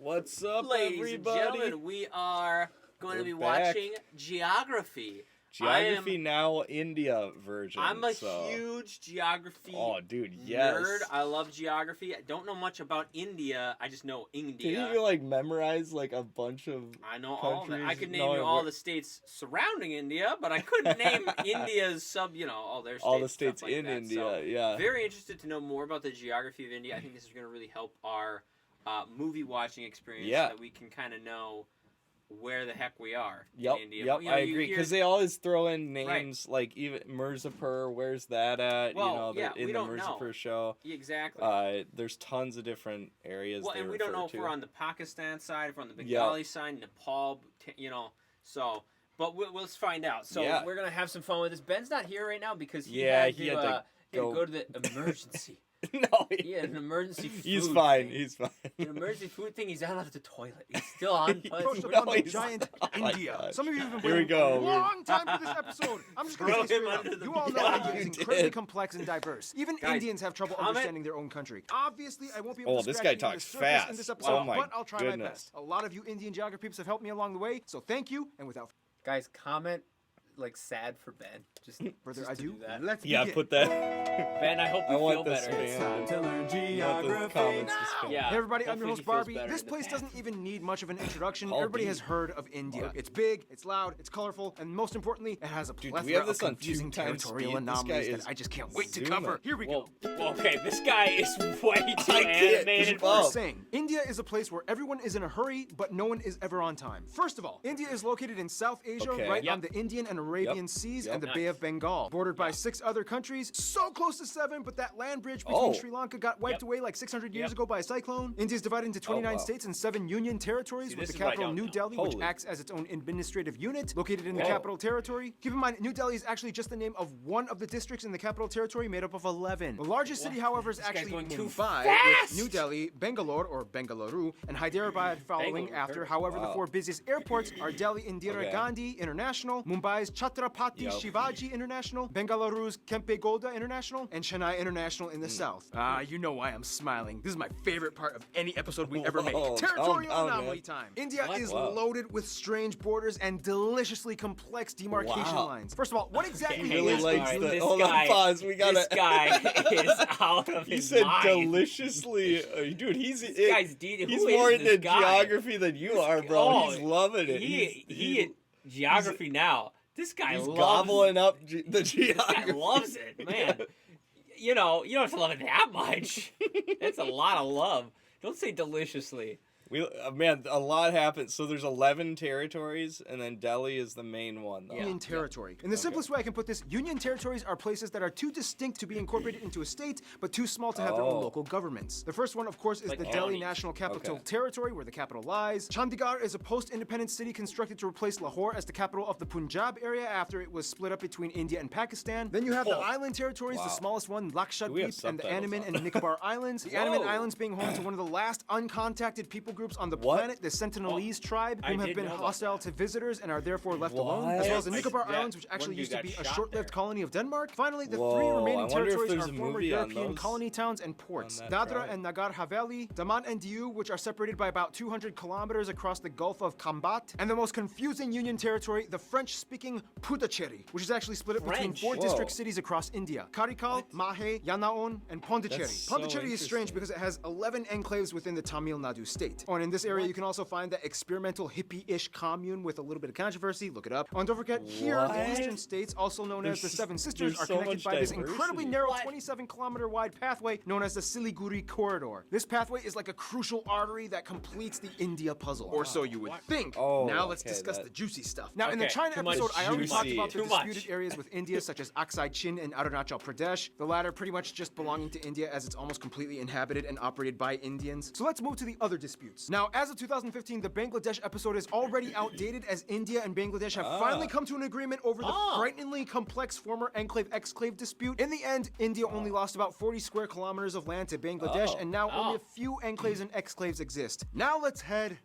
What's up, Ladies everybody? and gentlemen, we are going to be back. watching Geography. Geography Now India version. I'm a huge geography yes. nerd. I love geography. I don't know much about India. I just know India. Didn't you like memorize like a bunch of I know all of it. I could name No, you all the states surrounding India, but I couldn't name India's all their states. all the states stuff like in that. India? So, Yeah. very interested to know more about the geography of India. I think this is going to really help our movie watching experience so that we can kind of know where the heck we are in India. Yep, I agree, because they always throw in names like even Mirzapur, where's that at? Well, in the Mirzapur show. Exactly. There's tons of different areas. Well, and we don't know if we're on the Pakistan side, if we're on the Bengali side, Nepal, so. But let's find out. So we're going to have some fun with this. Ben's not here right now because he had to go to the emergency. No, he had an emergency food He's fine. thing. He's fine. An emergency food thing. He's not out of the toilet. He's still on toilet. No, giant India. Some of you have been waiting a long time for this episode. I'm just going to say straight up. You all know India is incredibly complex and diverse. Even Indians have trouble understanding their own country. Obviously, I won't be able to this scratch guy even the talks surface fast. in this episode, Oh but I'll try my goodness. best. A lot of you Indian geography peeps have helped me along the way, so thank you. And without Guys, comment sad for Ben. Just further just to ado, do that. let's begin. put that. Ben, I hope you feel this better. It's time to learn geography now. Yeah, Hey everybody, I'm your hopefully host he feels Barbie. better This in the place bathroom. doesn't even need much of an introduction. Barbie. Everybody has heard of India. It's big, it's loud, it's colorful, and most importantly, it has a Dude, plethora we have of this on confusing 2 times territorial speed. This guy anomalies is that I just can't wait to zooming. cover. Here we go. Okay, this guy is way too I can't animated. keep We're up. saying India is a place where everyone is in a hurry, but no one is ever on time. First of all, India is located in South Asia, right on the Indian and Arabian Seas and the Bay of Bengal, bordered by 6 other countries, so close to 7, but that land bridge between Sri Lanka got wiped away like 600 years ago by a cyclone. India is divided into 29 states and 7 union territories, with the capital New Delhi, which acts as its own administrative unit, located in the capital territory. Keep in mind, New Delhi is actually just the name of one of the districts in the capital territory, made up of 11. The largest city, however, is actually Mumbai, with New Delhi, Bangalore or Bengaluru, and Hyderabad following after. However, the 4 busiest airports are Delhi Indira Gandhi International, Mumbai's Chhatrapati Shivaji International, Bengaluru's Kempe Gowda International, and Chennai International in the south. You know why I'm smiling. This is my favorite part of any episode we ever make. Territorial anomaly time. India is loaded with strange borders and deliciously complex demarcation lines. First of all, what exactly Really is likes India? the. Hold on, pause. We gotta. This guy is out of He his said mind. deliciously, dude. He's who more is into this guy? geography than you are, bro. He's loving it. He geography now. This guy He's loves gobbling up the This geography. guy loves it, man. You don't have to love it that much. It's a lot of love. Don't say deliciously. Man, a lot happens. So there's 11 territories, and then Delhi is the main one, though. Union territory. In the simplest way I can put this, union territories are places that are too distinct to be incorporated into a state, but too small to have their own local governments. The first one, of course, is the Delhi National Capital Territory, where the capital lies. Chandigarh is a post-independent city constructed to replace Lahore as the capital of the Punjab area after it was split up between India and Pakistan. Then you have the island territories, the smallest one, Lakshadweep, and the Andaman and Nicobar Islands. The Andaman Islands being home to one of the last uncontacted people groups on the planet, the Sentinelese tribe, whom have been hostile to visitors and are therefore left alone, as well as the Nicobar Islands, which actually used to be a short-lived colony of Denmark. Finally, the 3 remaining territories are former European colony towns and ports. Dadra and Nagar Haveli, Daman and Diu, which are separated by about 200 kilometers across the Gulf of Kambat, and the most confusing union territory, the French-speaking Puducherry, which is actually split up between 4 district cities across India: Karikal, Mahe, Yanaon, and Pondicherry. Pondicherry is strange because it has 11 enclaves within the Tamil Nadu state. And in this area, you can also find the experimental hippie-ish commune with a little bit of controversy. Look it up. And don't forget, here, the eastern states, also known as the Seven Sisters, are connected by this incredibly narrow 27-kilometer wide pathway known as the Siliguri Corridor. This pathway is like a crucial artery that completes the India puzzle. Or so you would think. Now let's discuss the juicy stuff. Now, in the China episode, I already talked about the disputed areas with India, such as Aksai Chin and Arunachal Pradesh. The latter pretty much just belonging to India, as it's almost completely inhabited and operated by Indians. So let's move to the other disputes. Now, as of 2015, the Bangladesh episode is already outdated, as India and Bangladesh have finally come to an agreement over the frighteningly complex former enclave-exclave dispute. In the end, India only lost about 40 square kilometers of land to Bangladesh, and now only a few enclaves and exclaves exist. Now let's head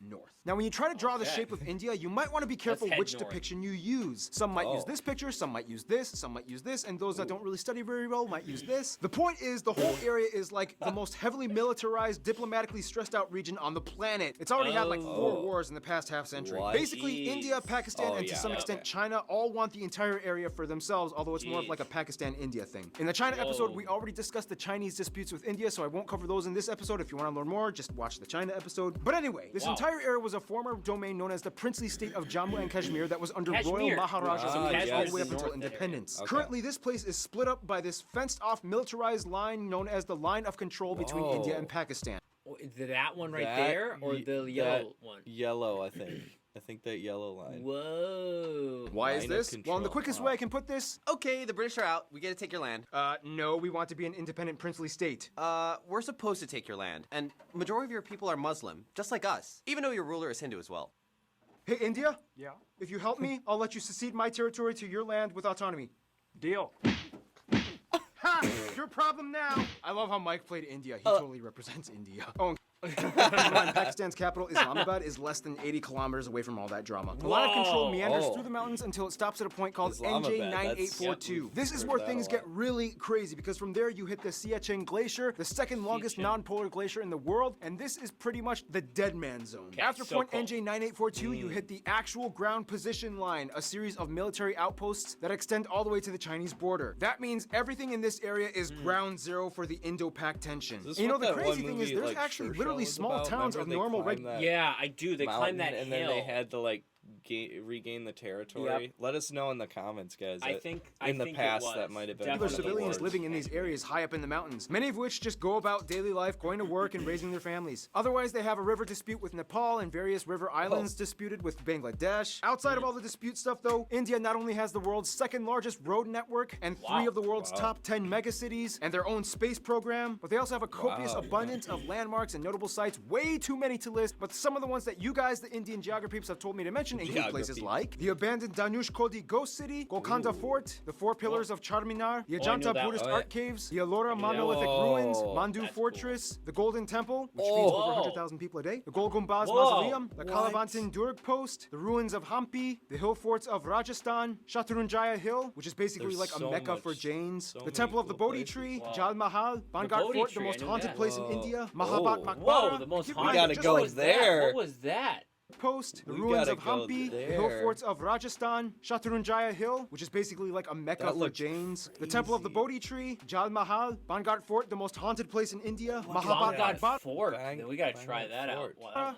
north. Now, when you try to draw the shape of India, you might want to be careful which depiction you use. Some might use this picture, some might use this, some might use this, and those that don't really study very well might use this. The point is, the whole area is like the most heavily militarized, diplomatically stressed out region on the planet. It's already had like 4 wars in the past half century. Basically, India, Pakistan, and to some extent China all want the entire area for themselves, although it's more of like a Pakistan-India thing. In the China episode, we already discussed the Chinese disputes with India, so I won't cover those in this episode. If you want to learn more, just watch the China episode. But anyway, this entire area was a former domain known as the princely state of Jammu and Kashmir that was under royal Maharajas all the way up until independence. Currently, this place is split up by this fenced-off militarized line known as the line of control between India and Pakistan. Is it that one right there, or the yellow one? Yellow, I think. I think that yellow line. Whoa. Why is this? Well, in the quickest way I can put this... Okay, the British are out. We get to take your land. No, we want to be an independent princely state. We're supposed to take your land. And majority of your people are Muslim, just like us. Even though your ruler is Hindu as well. Hey, India? Yeah? If you help me, I'll let you secede my territory to your land with autonomy. Deal. Ha! Your problem now! I love how Mike played India. He totally represents India. Oh, Pakistan's capital, Islamabad, is less than 80 kilometers away from all that drama. The line of control meanders through the mountains until it stops at a point called NJ9842. This is where things get really crazy, because from there you hit the Siachen Glacier, the second longest non-polar glacier in the world, and this is pretty much the dead man zone. After point NJ9842, you hit the actual ground position line, a series of military outposts that extend all the way to the Chinese border. That means everything in this area is ground zero for the Indo-Pak tension. And you know, the crazy thing is there's actually literally small towns of normal Yeah, I do. They climb that and hill. And then they had to like regain the territory. Let us know in the comments, guys. I think in the past that might have been. There are civilians living in these areas high up in the mountains, many of which just go about daily life, going to work and raising their families. Otherwise, they have a river dispute with Nepal and various river islands disputed with Bangladesh. Outside of all the dispute stuff, though, India not only has the world's second largest road network and 3 of the world's top 10 megacities and their own space program, but they also have a copious abundance of landmarks and notable sites, way too many to list. But some of the ones that you guys, the Indian geography peeps, have told me to mention include places like the abandoned Danush Kodi Ghost City, Golconda Fort, the 4 pillars of Charminar, the Ajanta Buddhist art caves, the Ellora monolithic ruins, Mandu Fortress, the Golden Temple, which feeds over 100,000 people a day, the Gol Gumbaz Mausoleum, the Kalavantin Durg Post, the ruins of Hampi, the hill forts of Rajasthan, Shatrunjaya Hill, which is basically like a mecca for Jains, the Temple of the Bodhi Tree, Jal Mahal, Bangar Fort, the most haunted place in India, Mahabat Maqbara. The most haunted. We gotta go there. What was that? Post, the ruins of Hampi, the hill forts of Rajasthan, Shatrunjaya Hill, which is basically like a mecca for Jains, the Temple of the Bodhi Tree, Jal Mahal, Bangar Fort, the most haunted place in India, Mahabat Fort. We gotta try that out.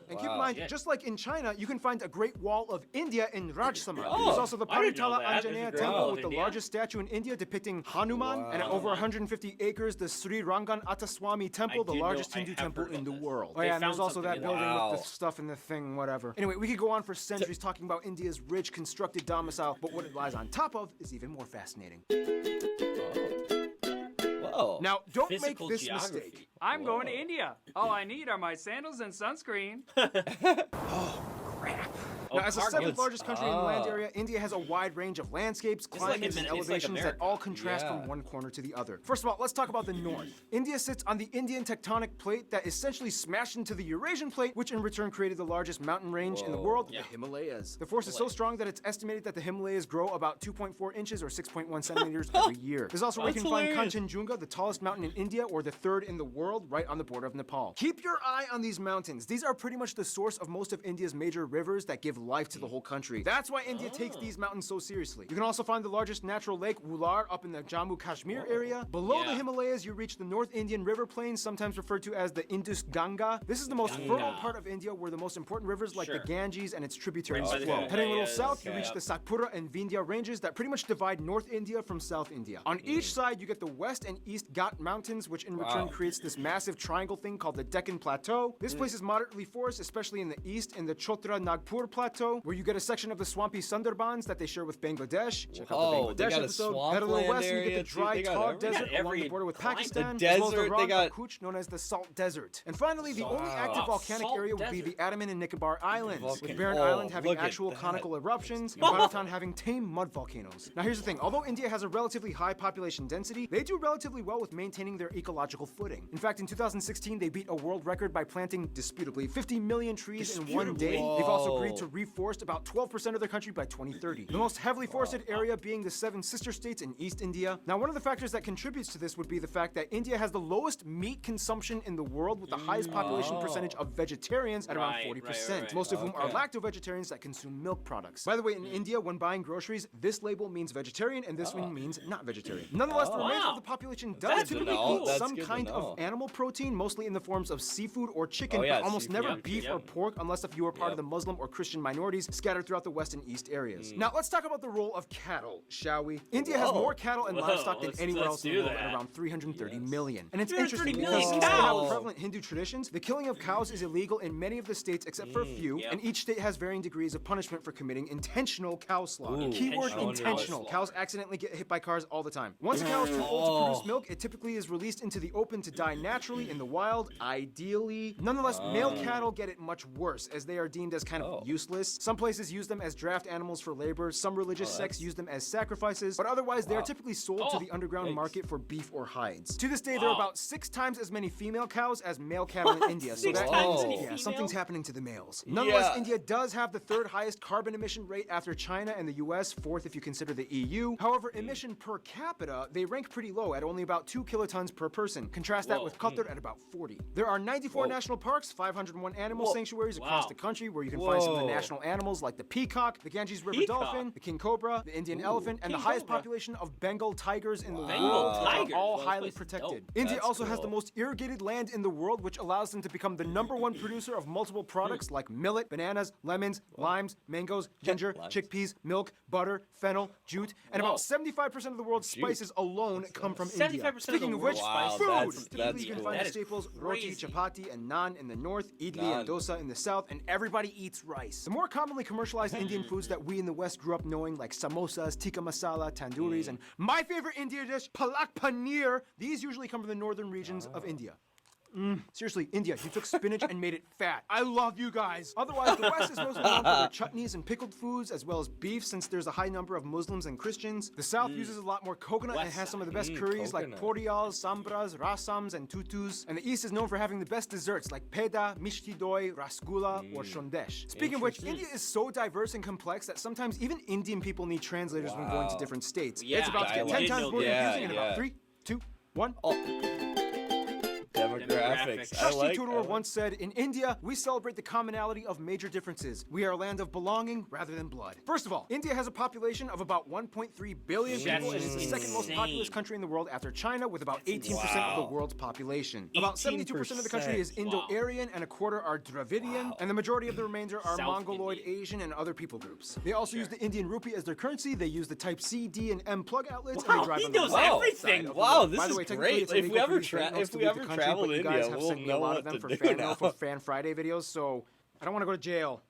And keep in mind, just like in China, you can find a Great Wall of India in Rajsamand. There's also the Paritala Anjaneya Temple with the largest statue in India depicting Hanuman, and at over 150 acres, the Sri Rangan Attaswamy Temple, the largest Hindu temple in the world. Oh yeah, and there's also that building with the stuff in the thing, whatever. Anyway, we could go on for centuries talking about India's rich, constructed domicile, but what it lies on top of is even more fascinating. Whoa. Now, don't make this mistake. I'm going to India. All I need are my sandals and sunscreen. Oh, crap. Now, as the 7th largest country in land area, India has a wide range of landscapes, climates, and elevations that all contrast from one corner to the other. First of all, let's talk about the north. India sits on the Indian tectonic plate that essentially smashed into the Eurasian plate, which in return created the largest mountain range in the world, the Himalayas. The force is so strong that it's estimated that the Himalayas grow about 2.4 inches or 6.1 centimeters every year. There's also where you can find Kanchenjunga, the tallest mountain in India, or the 3rd in the world, right on the border of Nepal. Keep your eye on these mountains. These are pretty much the source of most of India's major rivers that give life to the whole country. That's why India takes these mountains so seriously. You can also find the largest natural lake, Wular, up in the Jammu Kashmir area. Below the Himalayas, you reach the North Indian River Plain, sometimes referred to as the Indus Ganga. This is the most fertile part of India, where the most important rivers like the Ganges and its tributaries flow. Heading a little south, you reach the Satpura and Vindhya ranges that pretty much divide North India from South India. On each side, you get the West and East Ghat Mountains, which in return creates this massive triangle thing called the Deccan Plateau. This place is moderately forested, especially in the east, in the Chotra Nagpur Plateau. Plateau, where you get a section of the swampy Sundarbans that they share with Bangladesh. Check out the they Bangladesh got a episode. Head a little west and you get the dry swampland Tar Desert along the border with Pakistan, the as well as desert, the they Rang got Kuch, known as the Salt Desert. And finally, the only active volcanic area would be the Andaman and Nicobar Islands, with Barren Island having actual conical eruptions and Bhutan having tame mud volcanoes. Now here's the thing, although India has a relatively high population density, they do relatively well with maintaining their ecological footing. In fact, in 2016, they beat a world record by planting, disputably, 50 million trees in one day. They've also agreed to reforest about 12% of their country by 2030. The most heavily forested area being the 7 sister states in East India. Now, one of the factors that contributes to this would be the fact that India has the lowest meat consumption in the world, with the highest population percentage of vegetarians at around 40%, most of whom are lacto-vegetarians that consume milk products. By the way, in India, when buying groceries, this label means vegetarian and this one means not vegetarian. Nonetheless, the remainder of the population does typically eat some kind of animal protein, mostly in the forms of seafood or chicken, but almost never beef or pork, unless if you are part of the Muslim or Christian minorities scattered throughout the west and east areas. Now, let's talk about the role of cattle, shall we? India has more cattle and livestock than anywhere else in the world, at around 330 million. And it's interesting because since they have prevalent Hindu traditions, the killing of cows is illegal in many of the states except for a few, and each state has varying degrees of punishment for committing intentional cow slaughter. Keyword intentional. Cows accidentally get hit by cars all the time. Once a cow is too old to produce milk, it typically is released into the open to die naturally in the wild, ideally. Nonetheless, male cattle get it much worse, as they are deemed as kind of useless. Some places use them as draft animals for labor, some religious sects use them as sacrifices, but otherwise they are typically sold to the underground market for beef or hides. To this day, there are about 6 times as many female cows as male cattle in India, so that means something's happening to the males. Nonetheless, India does have the 3rd highest carbon emission rate after China and the US, 4th if you consider the EU. However, emission per capita, they rank pretty low at only about 2 kilotons per person. Contrast that with Qatar at about 40. There are 94 national parks, 501 animal sanctuaries across the country where you can find some of the national animals like the peacock, the Ganges River dolphin, the king cobra, the Indian elephant, and the highest population of Bengal tigers in the world, which are all highly protected. India also has the most irrigated land in the world, which allows them to become the #1 producer of multiple products like millet, bananas, lemons, limes, mangoes, ginger, chickpeas, milk, butter, fennel, jute, and about 75% of the world's spices alone come from India. Speaking of which, food! Typically you can find the staples roti, chapati, and naan in the north, idli and dosa in the south, and everybody eats rice. The more commonly commercialized Indian foods that we in the West grew up knowing, like samosas, tikka masala, tandooris, and my favorite Indian dish, palak paneer, these usually come from the northern regions of India. Seriously, India, you took spinach and made it fat. I love you guys. Otherwise, the West is mostly known for their chutneys and pickled foods, as well as beef, since there's a high number of Muslims and Christians. The South uses a lot more coconut and has some of the best curries like porials, sambras, rasams, and tutus. And the East is known for having the best desserts like peda, mishti doi, rasgulla, or shondesh. Speaking of which, India is so diverse and complex that sometimes even Indian people need translators when going to different states. It's about to get 10 times more confusing in about 3, 2, 1. Demographics. Shashti Tudor once said, "In India, we celebrate the commonality of major differences. We are a land of belonging rather than blood." First of all, India has a population of about 1.3 billion people and is the 2nd most populous country in the world after China, with about 18% of the world's population. About 72% of the country is Indo-Aryan and a quarter are Dravidian, and the majority of the remainder are Mongoloid, Asian, and other people groups. They also use the Indian rupee as their currency. They use the Type C, D, and M plug outlets, and they drive on the everything. Wow, this is great. If we ever travel to India, we'll know what to do now. For Fan Friday videos, so I don't want to go to jail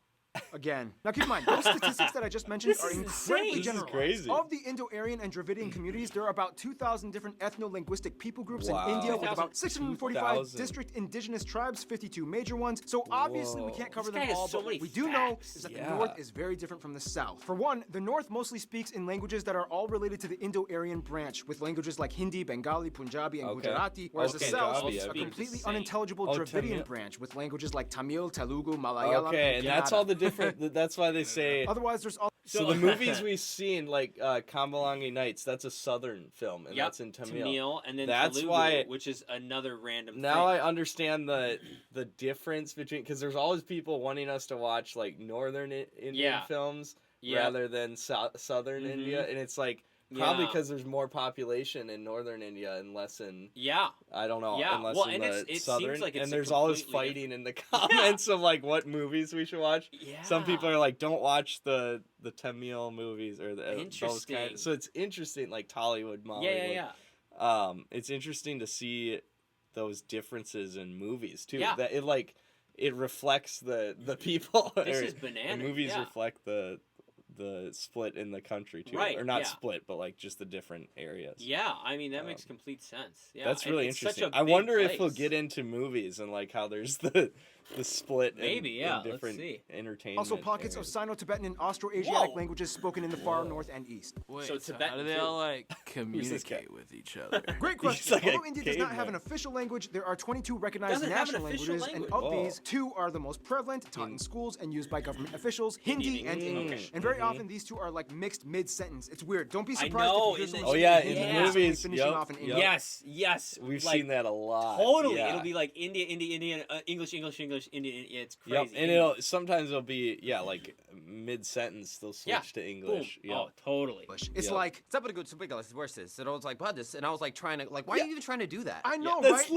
again. Now keep in mind, those statistics that I just mentioned are incredibly general. Of the Indo-Aryan and Dravidian communities, there are about 2,000 different ethno-linguistic people groups in India, with about 645 distinct indigenous tribes, 52 major ones. So obviously we can't cover them all, but what we do know is that the North is very different from the South. For one, the North mostly speaks in languages that are all related to the Indo-Aryan branch, with languages like Hindi, Bengali, Punjabi, and Gujarati, whereas the South is a completely unintelligible Dravidian branch, with languages like Tamil, Telugu, Malayalam, and that's all the different. That's why they say. Otherwise, there's all. So the movies we've seen, like Kambalangi Nights, that's a Southern film, and that's in Tamil. And then that's Telugu, why, which is another random. Now I understand the difference between, because there's always people wanting us to watch like Northern Indian films rather than Southern India, and it's like. Probably because there's more population in northern India and less in I don't know, and less in the southern. Seems like it's and there's always fighting in the comments of like what movies we should watch. Some people are like, don't watch the Tamil movies or those kind. So it's interesting, like Tollywood, Mollywood. It's interesting to see those differences in movies too. That it like. it reflects the people. This is bananas. The movies reflect the split in the country too, right? Or not split, but like just the different areas. Yeah, I mean that makes complete sense. Yeah, that's really interesting. I wonder if we'll get into movies and like how there's the split. Maybe, in different entertainment. Also, pockets of Sino-Tibetan and Austro-Asiatic languages spoken in the far north and east. Wait, so how do they all like communicate with each other? Great question. Like although India does not have an official language, there are 22 recognized national languages, and of these, 2 are the most prevalent, taught in schools and used by government officials: Hindi and English. And very often these two are like mixed mid-sentence. It's weird. Don't be surprised if you hear someone in the movies finishing off in English. Yes. We've seen that a lot. Totally. It'll be like India, English, Indian. It's crazy. And sometimes it'll be like mid-sentence they'll switch to English. Boom. Oh, totally. It's like versus. And I was like, and I was like trying to why are you even trying to do that? I know, right?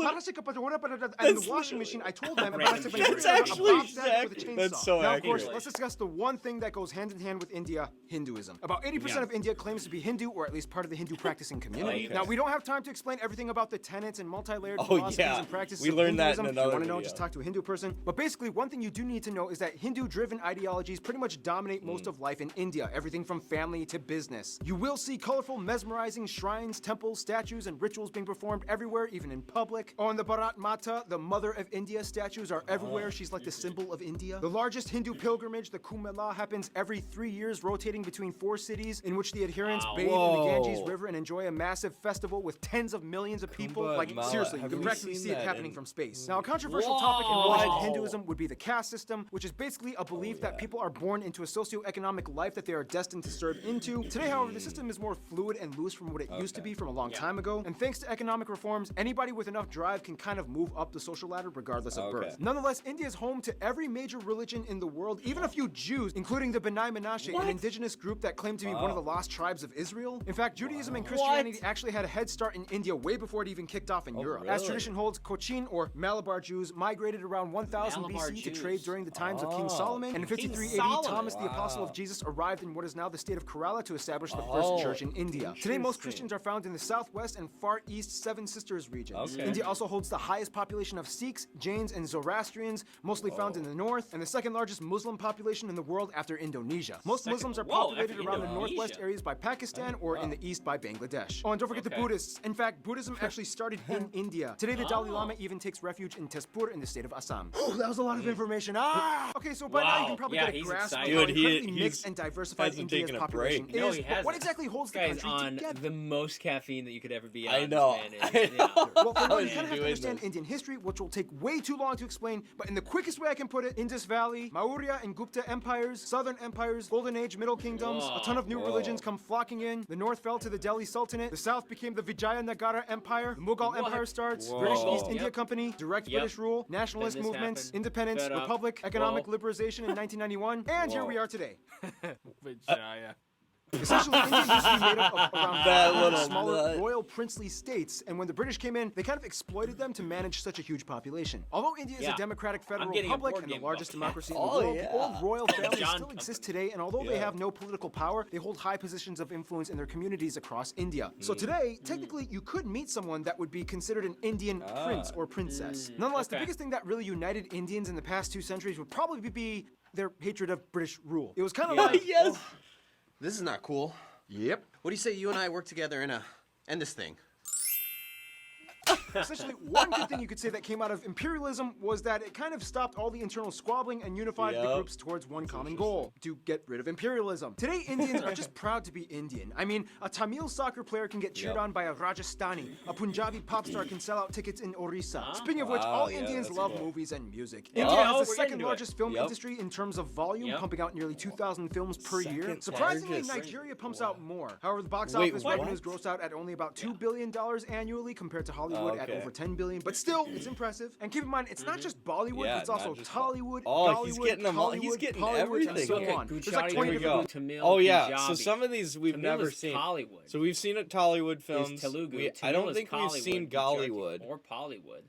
And the washing machine, I told them that's actually exactly. That's so now, accurate. of course, let's discuss the one thing that goes hand in hand with India: Hinduism. About 80% of India claims to be Hindu, or at least part of the Hindu practicing community. Now, we don't have time to explain everything about the tenets and multi-layered philosophies and practices we learned of Hinduism. that in another If you want to know, video. just talk to a Hindu person. But basically, one thing you do need to know is that Hindu-driven ideologies pretty much dominate most of life in India, everything from family to business. You will see colorful, mesmerizing shrines, temples, statues, and rituals being performed everywhere, even in public. On the Bharat Mata, the mother of India, statues are everywhere. She's like the symbol of India. The largest Hindu pilgrimage, the Kumbh Mela, happens every 3 years, rotating between 4 cities, in which the adherents bathe in the Ganges River and enjoy a massive festival with tens of millions of people. Seriously, you can practically see it happening from space. Now, a controversial topic in relation to Hinduism would be the caste system, which is basically a belief that people are born into a socioeconomic life that they are destined to serve into. Today, however, the system is more fluid and loose from what it used to be from a long time ago, and thanks to economic reforms, anybody with enough drive can kind of move up the social ladder regardless of birth. Nonetheless, India is home to every major religion in the world, even a few Jews, including the B'nai Menashe, an indigenous group that claimed to be one of the lost tribes of Israel. In fact, Judaism and Christianity actually had a head start in India way before it even kicked off in Europe. As tradition holds, Cochin, or Malabar Jews, migrated around 1000 BC to trade during the times of King Solomon, and in 5380, Thomas the Apostle of Jesus arrived in what is now the state of Kerala to establish the first church in India. Today, most Christians are found in the southwest and far east Seven Sisters regions. India also holds the highest population of Sikhs, Jains, and Zoroastrians, mostly found in the north, and the second largest Muslim population in the world after Indonesia. Most Muslims are populated around the northwest areas by Pakistan or in the east by Bangladesh. Oh, and don't forget the Buddhists. In fact, Buddhism actually started in India. Today, the Dalai Lama even takes refuge in Tezpur in the state of Assam. Oh, that was a lot of information. Okay, so by now you can probably get a grasp of how incredibly mixed and diversified India's population is. But what exactly holds the country together? The most caffeine that you could ever be on. I know. Well, for now, you kind of have to understand Indian history, which will take way too long to explain, but in the quickest way I can put it, Indus Valley, Maurya and Gupta empires, southern empires, Golden Age, Middle Kingdoms, a ton of new religions come flocking in, the north fell to the Delhi Sultanate, the south became the Vijayanagara Empire, the Mughal Empire starts, British East India Company, direct British rule, nationalist movements, independence, republic, economic liberalization in 1991, and here we are today. Vijaya. Essentially, India used to be made up of around smaller royal princely states, and when the British came in, they kind of exploited them to manage such a huge population. Although India is a democratic federal republic and the largest democracy in the world, the old royal families still exist today, and although they have no political power, they hold high positions of influence in their communities across India. So today, technically, you could meet someone that would be considered an Indian prince or princess. Nonetheless, the biggest thing that really united Indians in the past 2 centuries would probably be their hatred of British rule. It was kind of like... Yes! This is not cool. Yep. What do you say you and I work together and end this thing? Essentially, one good thing you could say that came out of imperialism was that it kind of stopped all the internal squabbling and unified the groups towards one common goal, to get rid of imperialism. Today, Indians are just proud to be Indian. I mean, a Tamil soccer player can get cheered on by a Rajasthani. A Punjabi pop star can sell out tickets in Orissa. Speaking of which, all Indians love movies and music. India has the second largest film industry in terms of volume, pumping out nearly 2,000 films per year. Surprisingly, Nigeria pumps out more. However, the box office revenues gross out at only about $2 billion annually compared to Hollywood at over $10 billion, but still, it's impressive. And keep in mind, it's not just Bollywood, but it's also Tollywood, Gollywood, he's getting them all. He's getting everything. And so on. There's like 20 different. Oh yeah, so some of these we've never seen. Tollywood. So we've seen Tollywood films. Telugu. I don't think we've seen Gollywood or Pollywood.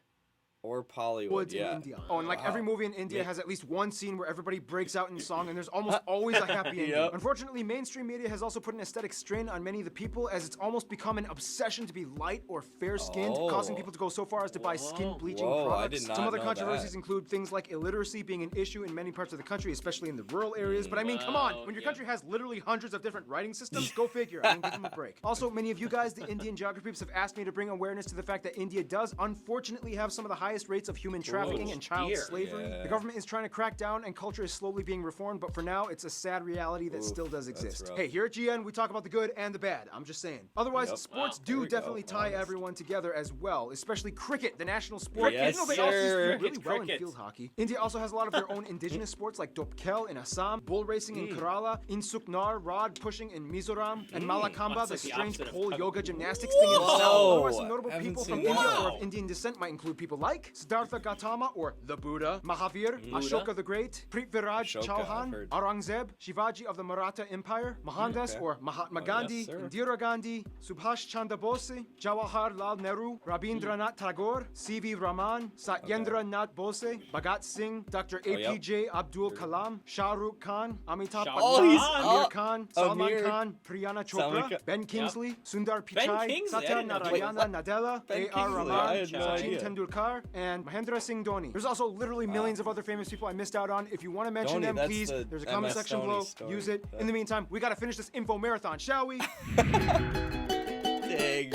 Or Bollywood, in India. Oh, and like every movie in India has at least one scene where everybody breaks out in song, and there's almost always a happy ending. Unfortunately, mainstream media has also put an aesthetic strain on many of the people, as it's almost become an obsession to be light or fair-skinned, causing people to go so far as to buy skin bleaching products. Some other controversies include things like illiteracy being an issue in many parts of the country, especially in the rural areas. But I mean, come on, when your country has literally hundreds of different writing systems, go figure. I mean, give them a break. Also, many of you guys, the Indian geography peeps, have asked me to bring awareness to the fact that India does unfortunately have some of the highest rates of human trafficking and child slavery. The government is trying to crack down, and culture is slowly being reformed, but for now, it's a sad reality that still does exist. Hey, here at GN, we talk about the good and the bad. I'm just saying. Otherwise, sports do definitely tie everyone together as well, especially cricket, the national sport. Yes, they also do really well in field hockey. India also has a lot of their own indigenous sports like Dopkel in Assam, bull racing in Kerala, Insuknar, rod pushing in Mizoram, and Malakamba, the strange pole yoga gymnastics thing in the south. Otherwise, some notable people from India or of Indian descent might include people like Siddhartha Gautama or the Buddha, Mahavir, Ashoka the Great, Prithvi Chauhan, Aurangzeb, Shivaji of the Maratha Empire, Mohandas or Mahatma Gandhi, Indira Gandhi, Subhash Chandra Bose, Jawahar Lal Nehru, Rabindranath Tagore, C.V. Raman, Satyendra Nath Bose, Bhagat Singh, Dr. APJ Abdul Kalam, Shah Rukh Khan, Amitabh Bachchan, Amir Khan, Salman Khan, Priyana Chopra, Ben Kingsley, Sundar Pichai, Satya Narayana Nadella, A.R. Rahman, Sachin Tendulkar, and Mahendra Singh Dhoni. There's also literally millions of other famous people I missed out on. If you want to mention them, please, there's a comment section below. Use it. In the meantime, we gotta finish this info marathon, shall we? Dang.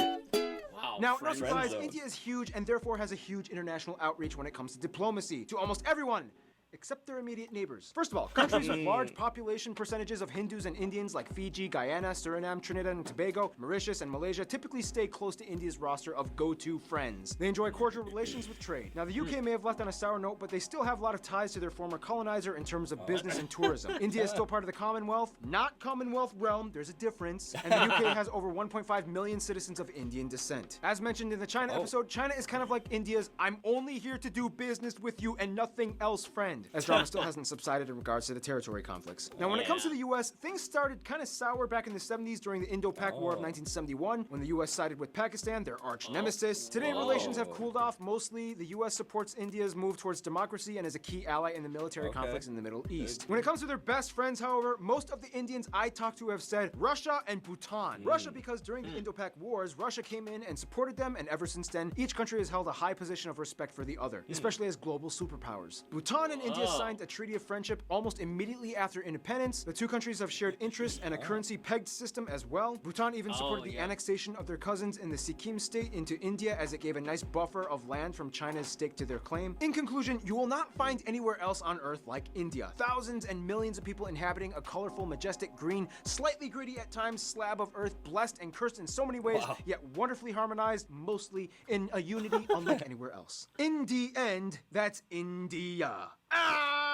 Now, no surprise, India is huge and therefore has a huge international outreach when it comes to diplomacy to almost everyone, except their immediate neighbors. First of all, countries with large population percentages of Hindus and Indians like Fiji, Guyana, Suriname, Trinidad and Tobago, Mauritius, and Malaysia typically stay close to India's roster of go-to friends. They enjoy cordial relations with trade. Now, the UK may have left on a sour note, but they still have a lot of ties to their former colonizer in terms of business and tourism. India is still part of the Commonwealth, not Commonwealth realm, there's a difference, and the UK has over 1.5 million citizens of Indian descent. As mentioned in the China episode, China is kind of like India's I'm only here to do business with you and nothing else friend, as drama still hasn't subsided in regards to the territory conflicts. Now, when it comes to the US, things started kind of sour back in the 70s during the Indo-Pak War of 1971, when the US sided with Pakistan, their arch nemesis. Today, relations have cooled off mostly. The US supports India's move towards democracy and is a key ally in the military conflicts in the Middle East. When it comes to their best friends, however, most of the Indians I talked to have said Russia and Bhutan. Russia because during the Indo-Pak Wars, Russia came in and supported them, and ever since then, each country has held a high position of respect for the other, especially as global superpowers. Bhutan and India signed a treaty of friendship almost immediately after independence. The two countries have shared interests and a currency-pegged system as well. Bhutan even supported the annexation of their cousins in the Sikkim state into India, as it gave a nice buffer of land from China's stake to their claim. In conclusion, you will not find anywhere else on Earth like India. Thousands and millions of people inhabiting a colorful, majestic, green, slightly gritty at times slab of Earth, blessed and cursed in so many ways, yet wonderfully harmonized, mostly in a unity unlike anywhere else. In the end, that's India.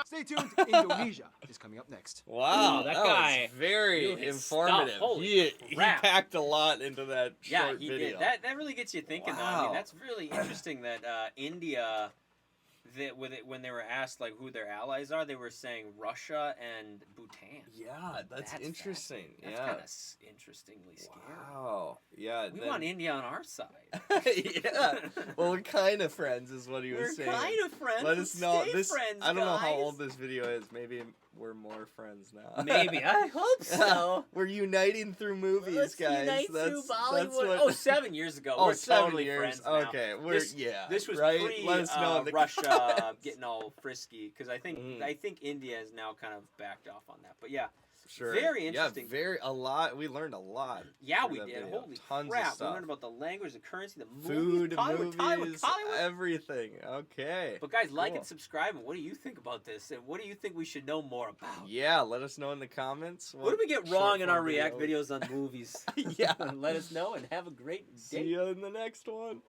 Stay tuned. Indonesia is coming up next. Wow, that guy was very informative. He packed a lot into that short video. Did. That really gets you thinking. Though. I mean, that's really interesting that India, when they were asked like who their allies are, they were saying Russia and Bhutan. Yeah, that's interesting. That's kind of interestingly scary. Wow. Yeah. We want India on our side. Yeah. Well, we're kind of friends, is what he was saying. We're kind of friends. Let us know. Friends, I don't know how old this video is. Maybe we're more friends now. Maybe. I hope so. We're uniting through movies, Let's guys. Unite through Bollywood. 7 years ago. We're 7 totally years. friends now. Okay. This was right? pre Let us know in the Russia getting all frisky, because I think India is now kind of backed off on that. But yeah. Sure. Very interesting. Yeah, a lot. We learned a lot. Yeah, we did. Video. Holy Tons crap. of stuff. We learned about the language, the currency, the food, movies, everything. Okay. But guys, like and subscribe. And what do you think about this? And what do you think we should know more about? Yeah, let us know in the comments. What do we get wrong in our react videos on movies? Yeah. Let us know and have a great day. See you in the next one.